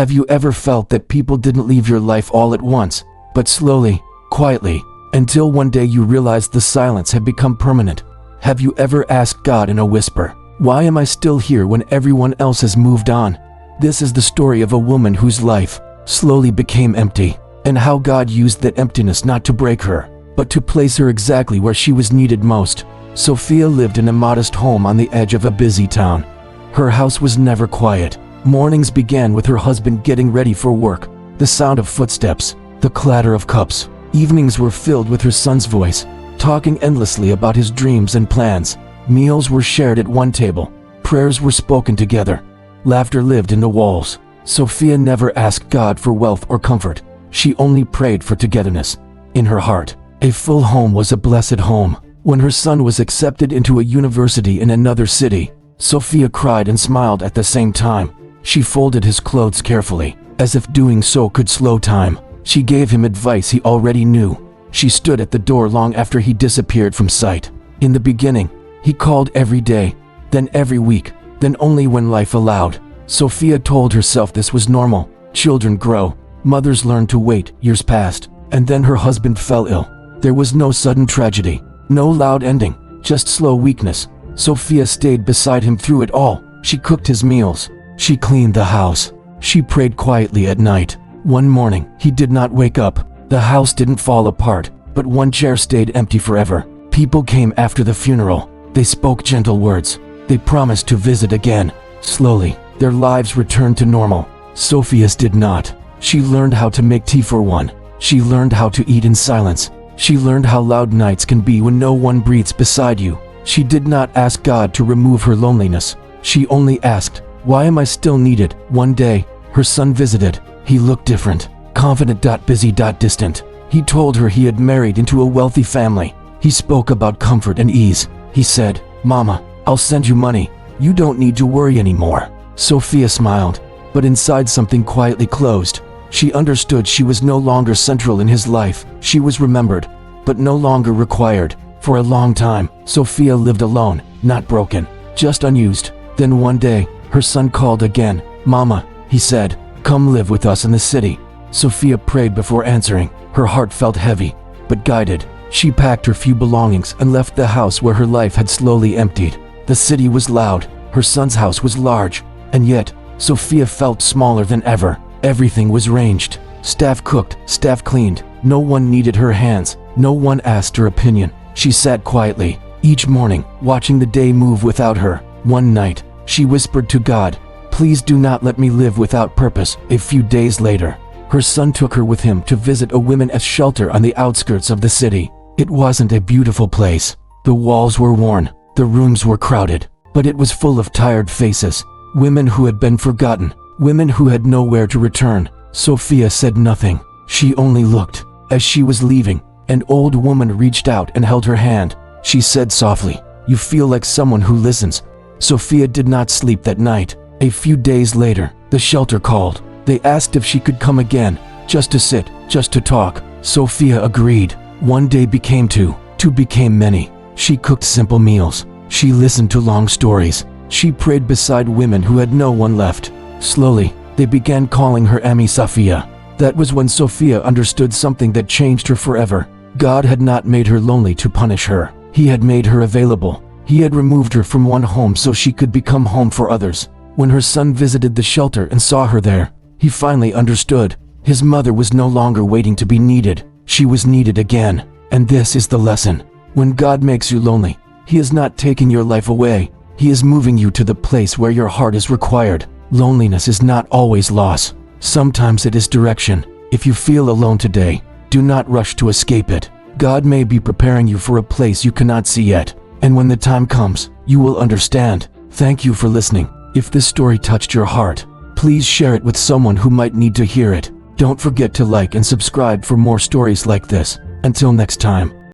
Have you ever felt that people didn't leave your life all at once, but slowly, quietly, until one day you realized the silence had become permanent? Have you ever asked God in a whisper, "Why am I still here when everyone else has moved on?" This is the story of a woman whose life slowly became empty, and how God used that emptiness not to break her, but to place her exactly where she was needed most. Sophia lived in a modest home on the edge of a busy town. Her house was never quiet. Mornings began with her husband getting ready for work, the sound of footsteps, the clatter of cups. Evenings were filled with her son's voice, talking endlessly about his dreams and plans. Meals were shared at one table. Prayers were spoken together. Laughter lived in the walls. Sophia never asked God for wealth or comfort. She only prayed for togetherness. In her heart, a full home was a blessed home. When her son was accepted into a university in another city, Sophia cried and smiled at the same time. She folded his clothes carefully, as if doing so could slow time. She gave him advice he already knew. She stood at the door long after he disappeared from sight. In the beginning, he called every day, then every week, then only when life allowed. Sophia told herself this was normal. Children grow, mothers learn to wait. Years passed, and then her husband fell ill. There was no sudden tragedy, no loud ending, just slow weakness. Sophia stayed beside him through it all. She cooked his meals. She cleaned the house. She prayed quietly at night. One morning, he did not wake up. The house didn't fall apart, but one chair stayed empty forever. People came after the funeral. They spoke gentle words. They promised to visit again. Slowly, their lives returned to normal. Sophia's did not. She learned how to make tea for one. She learned how to eat in silence. She learned how loud nights can be when no one breathes beside you. She did not ask God to remove her loneliness. She only asked, "Why am I still needed?" One day, her son visited. He looked different, confident, busy, distant. He told her he had married into a wealthy family. He spoke about comfort and ease. He said, "Mama, I'll send you money. You don't need to worry anymore." Sophia smiled, but inside something quietly closed. She understood she was no longer central in his life. She was remembered, but no longer required. For a long time, Sophia lived alone, not broken, just unused. Then one day, her son called again. "Mama," he said, "come live with us in the city." Sophia prayed before answering. Her heart felt heavy, but guided. She packed her few belongings and left the house where her life had slowly emptied. The city was loud, her son's house was large, and yet, Sophia felt smaller than ever. Everything was arranged. Staff cooked, staff cleaned. No one needed her hands. No one asked her opinion. She sat quietly, each morning, watching the day move without her. One night, she whispered to God, "Please do not let me live without purpose." A few days later, her son took her with him to visit a women's shelter on the outskirts of the city. It wasn't a beautiful place. The walls were worn, the rooms were crowded, but it was full of tired faces, women who had been forgotten, women who had nowhere to return. Sophia said nothing. She only looked. As she was leaving, an old woman reached out and held her hand. She said softly, "You feel like someone who listens." Sophia did not sleep that night. A few days later, the shelter called. They asked if she could come again, just to sit, just to talk. Sophia agreed. One day became two, two became many. She cooked simple meals. She listened to long stories. She prayed beside women who had no one left. Slowly, they began calling her Ami Sophia. That was when Sophia understood something that changed her forever. God had not made her lonely to punish her. He had made her available. He had removed her from one home so she could become home for others. When her son visited the shelter and saw her there, he finally understood. His mother was no longer waiting to be needed. She was needed again. And this is the lesson. When God makes you lonely, He is not taking your life away. He is moving you to the place where your heart is required. Loneliness is not always loss. Sometimes it is direction. If you feel alone today, do not rush to escape it. God may be preparing you for a place you cannot see yet. And when the time comes, you will understand. Thank you for listening. If this story touched your heart, please share it with someone who might need to hear it. Don't forget to like and subscribe for more stories like this. Until next time.